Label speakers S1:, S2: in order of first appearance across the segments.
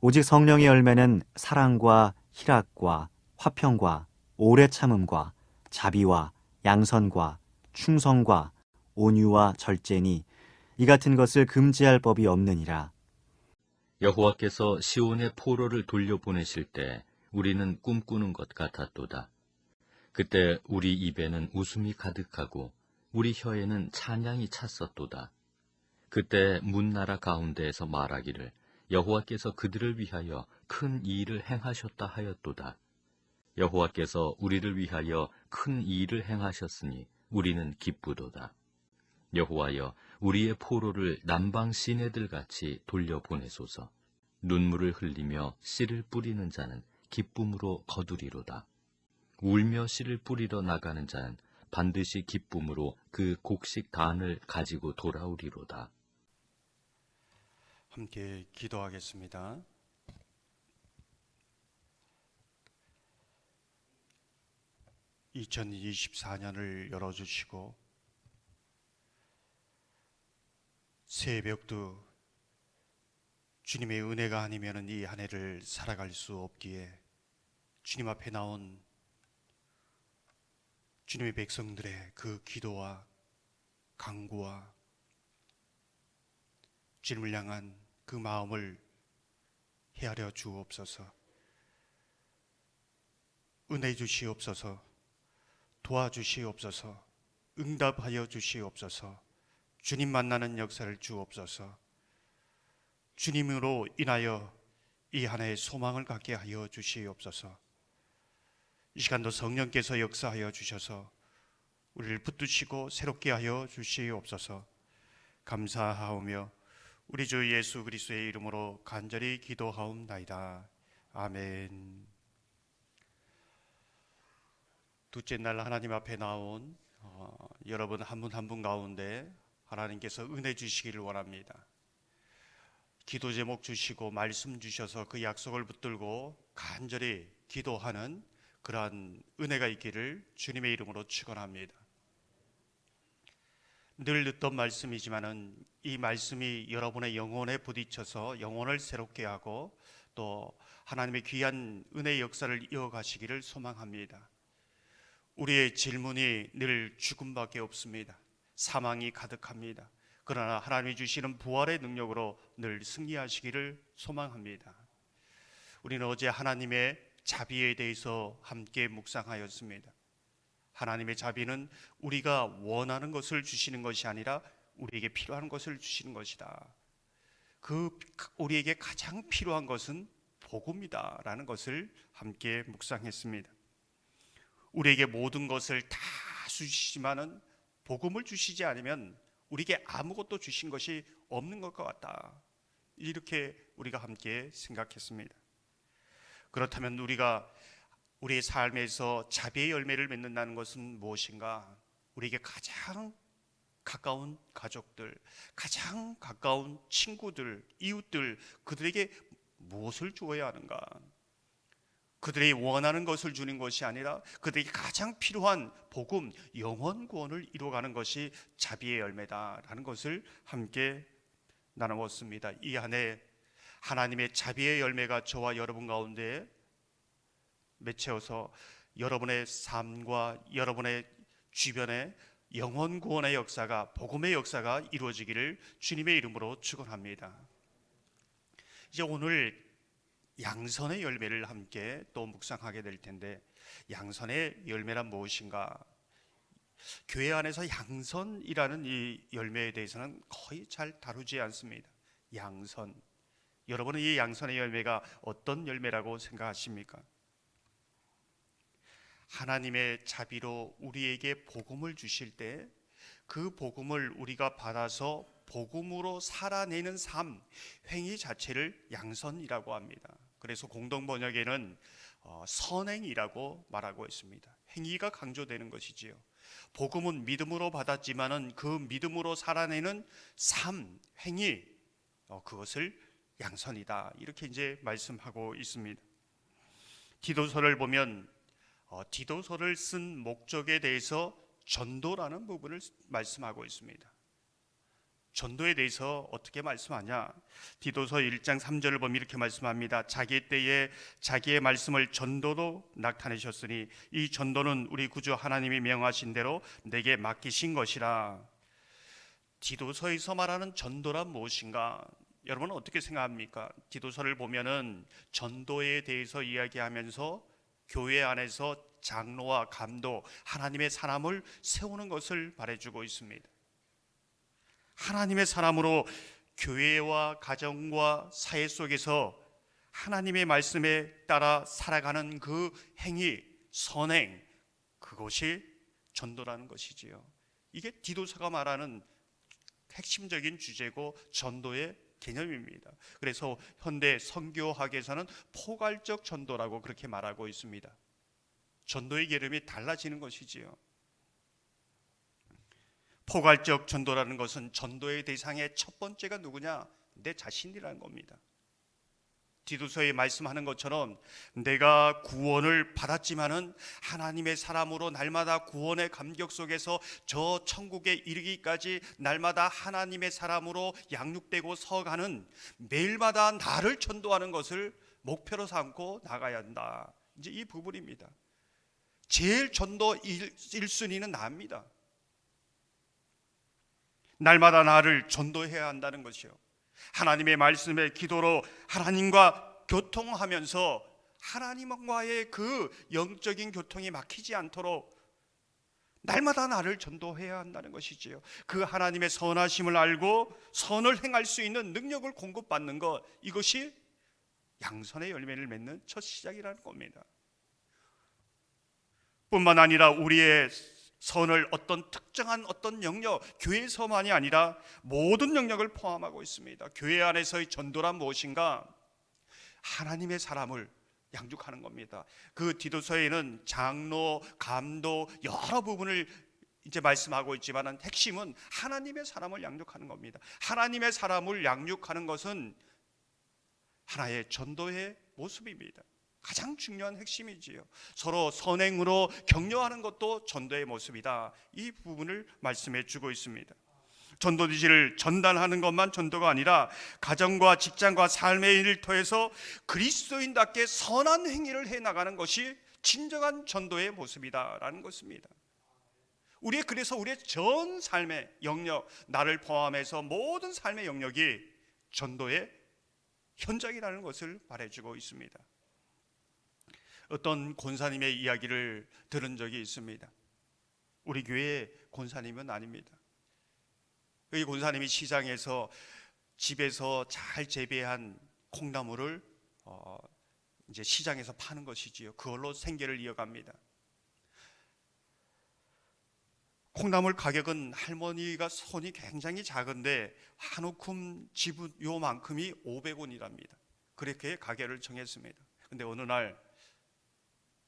S1: 오직 성령의 열매는 사랑과 희락과 화평과 오래 참음과 자비와 양선과 충성과 온유와 절제니 이 같은 것을 금지할 법이 없느니라.
S2: 여호와께서 시온의 포로를 돌려보내실 때 우리는 꿈꾸는 것 같았도다. 그때 우리 입에는 웃음이 가득하고 우리 혀에는 찬양이 찼었도다. 그때 문나라 가운데에서 말하기를 여호와께서 그들을 위하여 큰 일을 행하셨다 하였도다. 여호와께서 우리를 위하여 큰 일을 행하셨으니 우리는 기쁘도다. 여호와여, 우리의 포로를 남방 시내들 같이 돌려보내소서. 눈물을 흘리며 씨를 뿌리는 자는 기쁨으로 거두리로다. 울며 씨를 뿌리러 나가는 자는 반드시 기쁨으로 그 곡식 단을 가지고 돌아오리로다.
S3: 함께 기도하겠습니다. 2024년을 열어주시고 새벽도 주님의 은혜가 아니면 이 한 해를 살아갈 수 없기에 주님 앞에 나온 주님의 백성들의 그 기도와 간구와 주님을 향한 그 마음을 헤아려 주옵소서. 은혜 주시옵소서. 도와주시옵소서. 응답하여 주시옵소서. 주님 만나는 역사를 주옵소서. 주님으로 인하여 이 한 해의 소망을 갖게 하여 주시옵소서. 이 시간도 성령께서 역사하여 주셔서 우리를 붙드시고 새롭게 하여 주시옵소서. 감사하오며 우리 주 예수 그리스도의 이름으로 간절히 기도하옵나이다. 아멘. 둘째 날 하나님 앞에 나온 여러분 한 분 한 분 가운데 하나님께서 은혜 주시기를 원합니다. 기도 제목 주시고 말씀 주셔서 그 약속을 붙들고 간절히 기도하는 그러한 은혜가 있기를 주님의 이름으로 축원합니다. 늘 듣던 말씀이지만은 이 말씀이 여러분의 영혼에 부딪혀서 영혼을 새롭게 하고 또 하나님의 귀한 은혜의 역사를 이어가시기를 소망합니다. 우리의 질문이 늘 죽음밖에 없습니다. 사망이 가득합니다. 그러나 하나님이 주시는 부활의 능력으로 늘 승리하시기를 소망합니다. 우리는 어제 하나님의 자비에 대해서 함께 묵상하였습니다. 하나님의 자비는 우리가 원하는 것을 주시는 것이 아니라 우리에게 필요한 것을 주시는 것이다. 우리에게 가장 필요한 것은 복음이다라는 것을 함께 묵상했습니다. 우리에게 모든 것을 다 주시지만은 복음을 주시지 않으면 우리에게 아무것도 주신 것이 없는 것 같다. 이렇게 우리가 함께 생각했습니다. 그렇다면 우리가 우리의 삶에서 자비의 열매를 맺는다는 것은 무엇인가? 우리에게 가장 가까운 가족들, 가장 가까운 친구들, 이웃들, 그들에게 무엇을 주어야 하는가? 그들이 원하는 것을 주는 것이 아니라 그들에게 가장 필요한 복음, 영혼 구원을 이루어가는 것이 자비의 열매다라는 것을 함께 나누었습니다. 이 안에 하나님의 자비의 열매가 저와 여러분 가운데 맺혀서 여러분의 삶과 여러분의 주변에 영혼 구원의 역사가, 복음의 역사가 이루어지기를 주님의 이름으로 축원합니다. 이제 오늘 양선의 열매를 함께 또 묵상하게 될 텐데, 양선의 열매란 무엇인가? 교회 안에서 양선이라는 이 열매에 대해서는 거의 잘 다루지 않습니다. 양선, 여러분은 이 양선의 열매가 어떤 열매라고 생각하십니까? 하나님의 자비로 우리에게 복음을 주실 때 그 복음을 우리가 받아서 복음으로 살아내는 삶, 행위 자체를 양선이라고 합니다. 그래서 공동 번역에는 선행이라고 말하고 있습니다. 행위가 강조되는 것이지요. 복음은 믿음으로 받았지만은 그 믿음으로 살아내는 삶, 행위, 그것을 양선이다. 이렇게 이제 말씀하고 있습니다. 디도서를 보면 디도서를 쓴 목적에 대해서 전도라는 부분을 말씀하고 있습니다. 전도에 대해서 어떻게 말씀하냐? 디도서 1장 3절을 보면 이렇게 말씀합니다. 자기 때에 자기의 말씀을 전도로 나타내셨으니 이 전도는 우리 구주 하나님이 명하신 대로 내게 맡기신 것이라. 디도서에서 말하는 전도란 무엇인가? 여러분은 어떻게 생각합니까? 디도서를 보면은 전도에 대해서 이야기하면서 교회 안에서 장로와 감독, 하나님의 사람을 세우는 것을 말해주고 있습니다. 하나님의 사람으로 교회와 가정과 사회 속에서 하나님의 말씀에 따라 살아가는 그 행위, 선행, 그것이 전도라는 것이지요. 이게 디도서가 말하는 핵심적인 주제고 전도의 개념입니다. 그래서 현대 선교학에서는 포괄적 전도라고 그렇게 말하고 있습니다. 전도의 개념이 달라지는 것이지요. 포괄적 전도라는 것은 전도의 대상의 첫 번째가 누구냐? 내 자신이라는 겁니다. 디도서에 말씀하는 것처럼 내가 구원을 받았지만은 하나님의 사람으로 날마다 구원의 감격 속에서 저 천국에 이르기까지 날마다 하나님의 사람으로 양육되고 서가는 매일마다 나를 전도하는 것을 목표로 삼고 나가야 한다. 이제 이 부분입니다. 제일 전도 1순위는 나입니다. 날마다 나를 전도해야 한다는 것이요. 하나님의 말씀에 기도로 하나님과 교통하면서 하나님과의 그 영적인 교통이 막히지 않도록 날마다 나를 전도해야 한다는 것이지요. 그 하나님의 선하심을 알고 선을 행할 수 있는 능력을 공급받는 것, 이것이 양선의 열매를 맺는 첫 시작이라는 겁니다. 뿐만 아니라 우리의 선을 어떤 특정한 어떤 영역, 교회에서만이 아니라 모든 영역을 포함하고 있습니다. 교회 안에서의 전도란 무엇인가? 하나님의 사람을 양육하는 겁니다. 그 디도서에는 장로, 감독 여러 부분을 이제 말씀하고 있지만 핵심은 하나님의 사람을 양육하는 겁니다. 하나님의 사람을 양육하는 것은 하나의 전도의 모습입니다. 가장 중요한 핵심이지요. 서로 선행으로 격려하는 것도 전도의 모습이다. 이 부분을 말씀해 주고 있습니다. 전도지시를 전달하는 것만 전도가 아니라 가정과 직장과 삶의 일터에서 그리스도인답게 선한 행위를 해나가는 것이 진정한 전도의 모습이다라는 것입니다. 그래서 우리의 전 삶의 영역, 나를 포함해서 모든 삶의 영역이 전도의 현장이라는 것을 말해주고 있습니다. 어떤 권사님의 이야기를 들은 적이 있습니다. 우리 교회 권사님은 아닙니다. 이 권사님이 시장에서 집에서 잘 재배한 콩나물을 이제 시장에서 파는 것이지요. 그걸로 생계를 이어갑니다. 콩나물 가격은 할머니가 손이 굉장히 작은데 한 움큼 지분 요만큼이 500원이랍니다. 그렇게 가격을 정했습니다. 근데 어느 날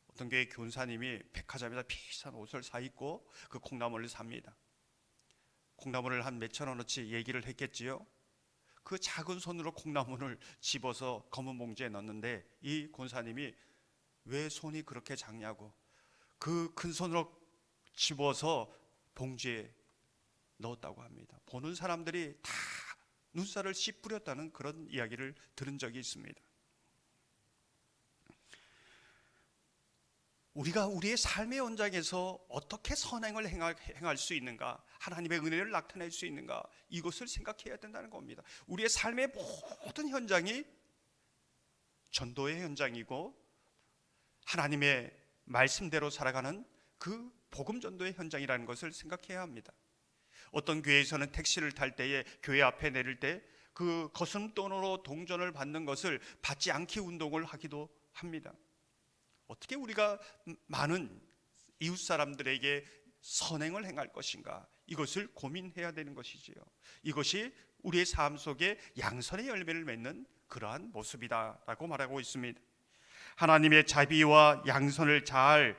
S3: 어떤 교회 교사님이 백화점에다 비싼 옷을 사 입고 그 콩나물을 삽니다. 콩나물을 한 몇천 원어치 얘기를 했겠지요. 그 작은 손으로 콩나물을 집어서 검은 봉지에 넣는데 이 권사님이 왜 손이 그렇게 작냐고 그 큰 손으로 집어서 봉지에 넣었다고 합니다. 보는 사람들이 다 눈살을 씩 뿌렸다는 그런 이야기를 들은 적이 있습니다. 우리가 우리의 삶의 현장에서 어떻게 선행을 행할 수 있는가, 하나님의 은혜를 나타낼 수 있는가, 이것을 생각해야 된다는 겁니다. 우리의 삶의 모든 현장이 전도의 현장이고 하나님의 말씀대로 살아가는 그 복음 전도의 현장이라는 것을 생각해야 합니다. 어떤 교회에서는 택시를 탈 때에 교회 앞에 내릴 때 그 거슴돈으로 동전을 받는 것을 받지 않기 운동을 하기도 합니다. 어떻게 우리가 많은 이웃 사람들에게 선행을 행할 것인가, 이것을 고민해야 되는 것이지요. 이것이 우리의 삶 속에 양선의 열매를 맺는 그러한 모습이다라고 말하고 있습니다. 하나님의 자비와 양선을 잘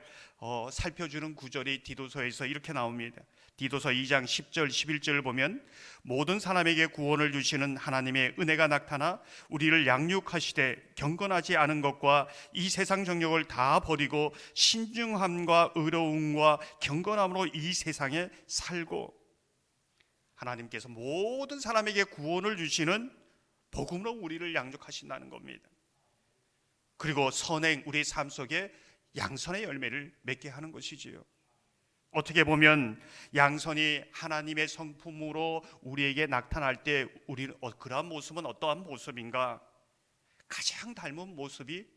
S3: 살펴주는 구절이 디도서에서 이렇게 나옵니다. 디도서 2장 10절 11절을 보면 모든 사람에게 구원을 주시는 하나님의 은혜가 나타나 우리를 양육하시되 경건하지 않은 것과 이 세상 정욕을 다 버리고 신중함과 의로움과 경건함으로 이 세상에 살고, 하나님께서 모든 사람에게 구원을 주시는 복음으로 우리를 양육하신다는 겁니다. 그리고 선행, 우리의 삶 속에 양선의 열매를 맺게 하는 것이지요. 어떻게 보면 양선이 하나님의 성품으로 우리에게 나타날 때 우리는 그러한 모습은 어떠한 모습인가? 가장 닮은 모습이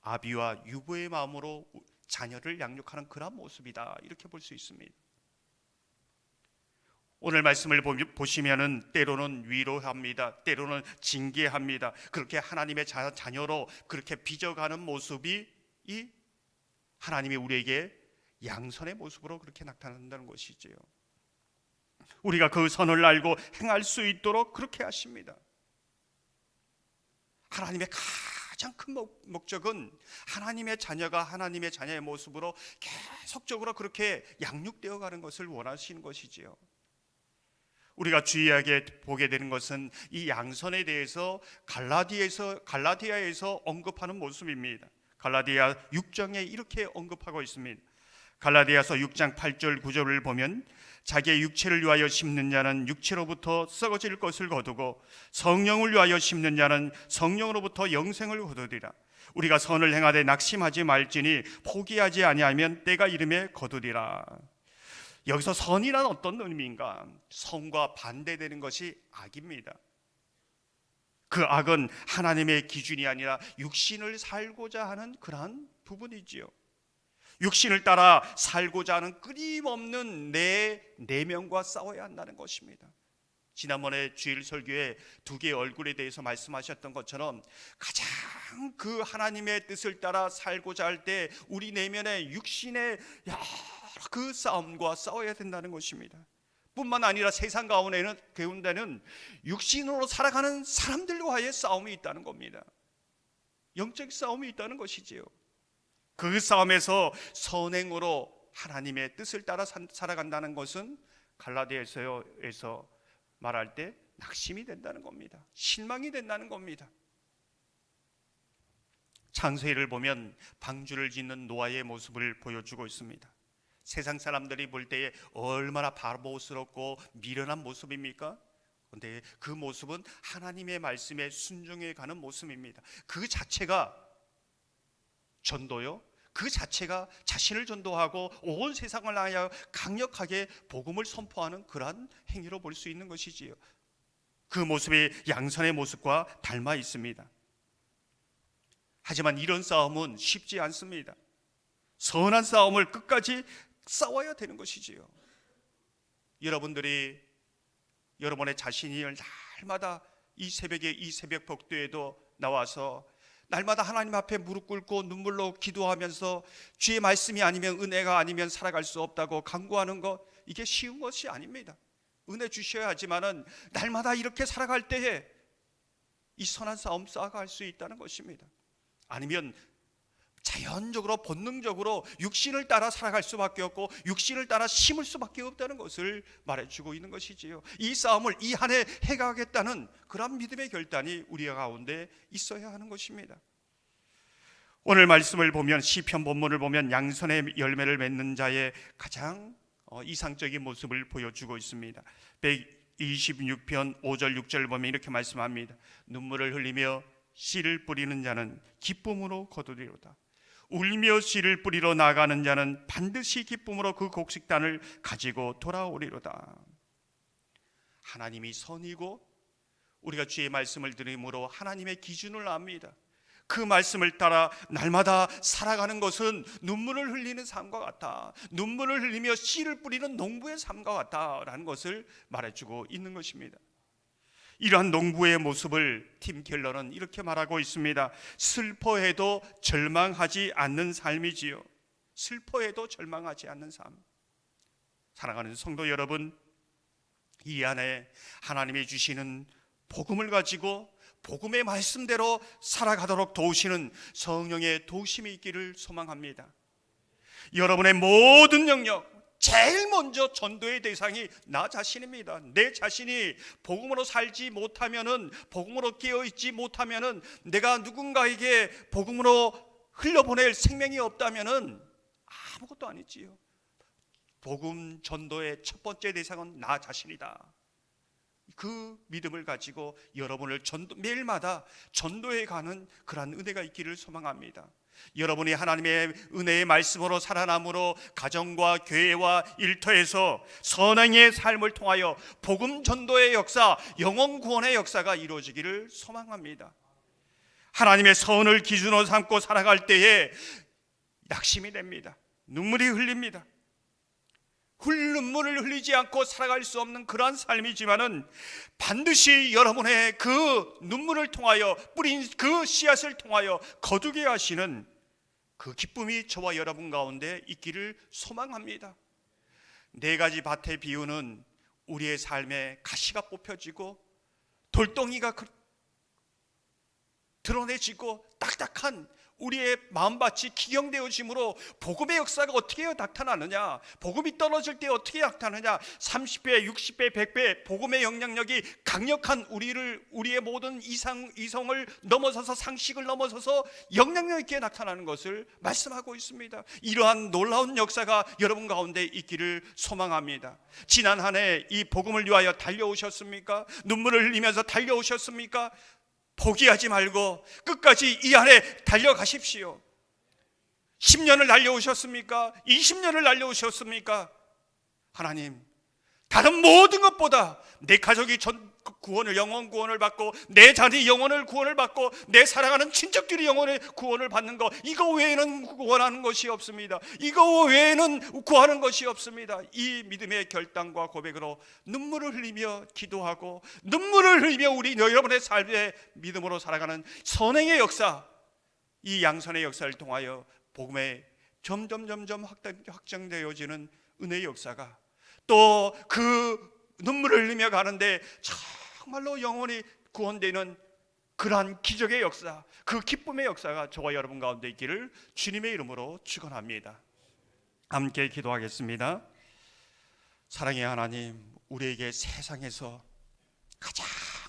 S3: 아비와 유부의 마음으로 자녀를 양육하는 그러한 모습이다, 이렇게 볼 수 있습니다. 오늘 말씀을 보시면은 때로는 위로합니다. 때로는 징계합니다. 그렇게 하나님의 자녀로 그렇게 빚어가는 모습이 이 하나님이 우리에게 양선의 모습으로 그렇게 나타난다는 것이지요. 우리가 그 선을 알고 행할 수 있도록 그렇게 하십니다. 하나님의 가장 큰 목적은 하나님의 자녀가 하나님의 자녀의 모습으로 계속적으로 그렇게 양육되어 가는 것을 원하시는 것이지요. 우리가 주의하게 보게 되는 것은 이 양선에 대해서 갈라디아에서 언급하는 모습입니다. 갈라디아 6장에 이렇게 언급하고 있습니다. 갈라디아서 6장 8절 9절을 보면 자기의 육체를 위하여 심는 자는 육체로부터 썩어질 것을 거두고 성령을 위하여 심는 자는 성령으로부터 영생을 거두리라. 우리가 선을 행하되 낙심하지 말지니 포기하지 아니하면 때가 이름에 거두리라. 여기서 선이란 어떤 의미인가? 선과 반대되는 것이 악입니다. 그 악은 하나님의 기준이 아니라 육신을 살고자 하는 그러한 부분이지요. 육신을 따라 살고자 하는 끊임없는 내 내면과 싸워야 한다는 것입니다. 지난번에 주일 설교에 두 개의 얼굴에 대해서 말씀하셨던 것처럼 가장 그 하나님의 뜻을 따라 살고자 할 때 우리 내면의 육신의 그 싸움과 싸워야 된다는 것입니다. 뿐만 아니라 세상 가운데는 육신으로 살아가는 사람들과의 싸움이 있다는 겁니다. 영적 싸움이 있다는 것이지요. 그 싸움에서 선행으로 하나님의 뜻을 따라 살아간다는 것은 갈라디아서에서 말할 때 낙심이 된다는 겁니다. 실망이 된다는 겁니다. 창세기를 보면 방주를 짓는 노아의 모습을 보여주고 있습니다. 세상 사람들이 볼 때에 얼마나 바보스럽고 미련한 모습입니까? 그런데 그 모습은 하나님의 말씀에 순종해 가는 모습입니다. 그 자체가 전도요. 그 자체가 자신을 전도하고 온 세상을 향하여 강력하게 복음을 선포하는 그러한 행위로 볼 수 있는 것이지요. 그 모습이 양선의 모습과 닮아 있습니다. 하지만 이런 싸움은 쉽지 않습니다. 선한 싸움을 끝까지 싸워야 되는 것이지요. 여러분들이 여러분의 자신이 날마다 이 새벽에 이 새벽 복도에도 나와서 날마다 하나님 앞에 무릎 꿇고 눈물로 기도하면서 주의 말씀이 아니면 은혜가 아니면 살아갈 수 없다고 간구하는 것, 이게 쉬운 것이 아닙니다. 은혜 주셔야 하지만은 날마다 이렇게 살아갈 때에 이 선한 싸움 쌓아갈 수 있다는 것입니다. 아니면 자연적으로 본능적으로 육신을 따라 살아갈 수밖에 없고 육신을 따라 심을 수밖에 없다는 것을 말해주고 있는 것이지요. 이 싸움을 이 한 해 해가겠다는 그런 믿음의 결단이 우리 가운데 있어야 하는 것입니다. 오늘 말씀을 보면 시편 본문을 보면 양선의 열매를 맺는 자의 가장 이상적인 모습을 보여주고 있습니다. 126편 5절 6절 보면 이렇게 말씀합니다. 눈물을 흘리며 씨를 뿌리는 자는 기쁨으로 거두리로다. 울며 씨를 뿌리러 나가는 자는 반드시 기쁨으로 그 곡식단을 가지고 돌아오리로다. 하나님이 선이고 우리가 주의 말씀을 들음으로 하나님의 기준을 압니다. 그 말씀을 따라 날마다 살아가는 것은 눈물을 흘리는 삶과 같다. 눈물을 흘리며 씨를 뿌리는 농부의 삶과 같다라는 것을 말해주고 있는 것입니다. 이러한 농부의 모습을 팀 켈러는 이렇게 말하고 있습니다. 슬퍼해도 절망하지 않는 삶이지요. 슬퍼해도 절망하지 않는 삶. 사랑하는 성도 여러분, 이 안에 하나님이 주시는 복음을 가지고 복음의 말씀대로 살아가도록 도우시는 성령의 도우심이 있기를 소망합니다. 여러분의 모든 영역, 제일 먼저 전도의 대상이 나 자신입니다. 내 자신이 복음으로 살지 못하면은, 복음으로 깨어있지 못하면은, 내가 누군가에게 복음으로 흘려보낼 생명이 없다면은 아무것도 아니지요. 복음 전도의 첫 번째 대상은 나 자신이다. 그 믿음을 가지고 여러분을 매일마다 전도해 가는 그러한 은혜가 있기를 소망합니다. 여러분이 하나님의 은혜의 말씀으로 살아남으로 가정과 교회와 일터에서 선행의 삶을 통하여 복음 전도의 역사, 영혼 구원의 역사가 이루어지기를 소망합니다. 하나님의 선을 기준으로 삼고 살아갈 때에 낙심이 됩니다. 눈물이 흘립니다. 눈물을 흘리지 않고 살아갈 수 없는 그러한 삶이지만은 반드시 여러분의 그 눈물을 통하여 뿌린 그 씨앗을 통하여 거두게 하시는 그 기쁨이 저와 여러분 가운데 있기를 소망합니다. 네 가지 밭의 비유는 우리의 삶에 가시가 뽑혀지고 돌덩이가 드러내지고 딱딱한 우리의 마음밭이 기경되어짐으로 복음의 역사가 어떻게 나타나느냐, 복음이 떨어질 때 어떻게 나타나느냐, 30배, 60배, 100배 복음의 영향력이 강력한 우리의 모든 이성을 넘어서서 상식을 넘어서서 영향력 있게 나타나는 것을 말씀하고 있습니다. 이러한 놀라운 역사가 여러분 가운데 있기를 소망합니다. 지난 한 해 이 복음을 위하여 달려오셨습니까? 눈물을 흘리면서 달려오셨습니까? 포기하지 말고 끝까지 이 안에 달려가십시오. 10년을 달려오셨습니까? 20년을 달려오셨습니까? 하나님, 다른 모든 것보다 내 가족이 영혼 구원을 받고 내 자녀 영혼을 구원을 받고 내 사랑하는 친척들이 영혼의 구원을 받는 것, 이거 외에는 구원하는 것이 없습니다. 이거 외에는 구하는 것이 없습니다. 이 믿음의 결단과 고백으로 눈물을 흘리며 기도하고 눈물을 흘리며 우리 여러분의 삶에 믿음으로 살아가는 선행의 역사, 이 양선의 역사를 통하여 복음에 점점 확장되어지는 은혜의 역사가, 또 그 눈물을 흘리며 가는데 정말로 영혼이 구원되는 그러한 기적의 역사, 그 기쁨의 역사가 저와 여러분 가운데 있기를 주님의 이름으로 축원합니다. 함께 기도하겠습니다. 사랑의 하나님, 우리에게 세상에서 가장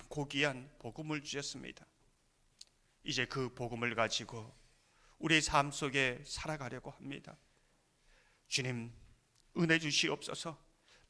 S3: 고귀한 복음을 주셨습니다. 이제 그 복음을 가지고 우리의 삶 속에 살아가려고 합니다. 주님, 은혜 주시옵소서,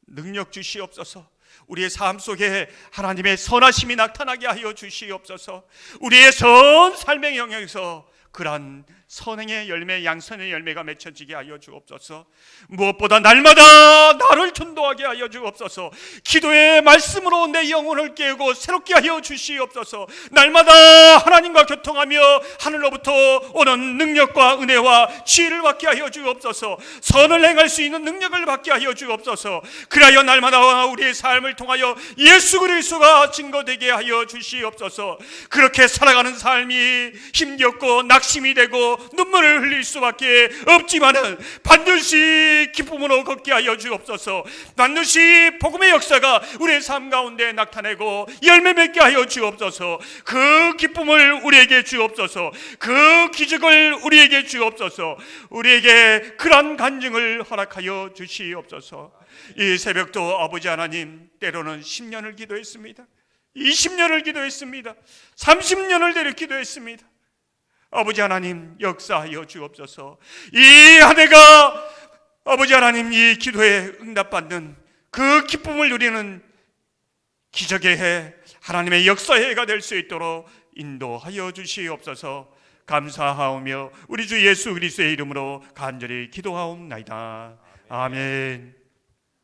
S3: 능력 주시옵소서, 우리의 삶 속에 하나님의 선하심이 나타나게 하여 주시옵소서. 우리의 선 삶의 영역에서 그러한 선행의 열매, 양선의 열매가 맺혀지게 하여 주옵소서. 무엇보다 날마다 나를 전도하게 하여 주옵소서. 기도의 말씀으로 내 영혼을 깨우고 새롭게 하여 주시옵소서. 날마다 하나님과 교통하며 하늘로부터 오는 능력과 은혜와 지혜를 받게 하여 주옵소서. 선을 행할 수 있는 능력을 받게 하여 주옵소서. 그리하여 날마다 우리의 삶을 통하여 예수 그리스도가 증거되게 하여 주시옵소서. 그렇게 살아가는 삶이 힘겹고 낙심이 되고 눈물을 흘릴 수밖에 없지만은 반드시 기쁨으로 걷게 하여 주옵소서. 반드시 복음의 역사가 우리의 삶 가운데 나타내고 열매 맺게 하여 주옵소서. 그 기쁨을 우리에게 주옵소서. 그 기적을 우리에게 주옵소서. 우리에게 그러한 간증을 허락하여 주시옵소서. 이 새벽도 아버지 하나님, 때로는 10년을 기도했습니다. 20년을 기도했습니다. 30년을 기도했습니다. 아버지 하나님, 역사하여 주옵소서. 이 한 해가 아버지 하나님, 이 기도에 응답받는 그 기쁨을 누리는 기적의 해, 하나님의 역사의 해가 될 수 있도록 인도하여 주시옵소서. 감사하오며 우리 주 예수 그리스도의 이름으로 간절히 기도하옵나이다. 아멘.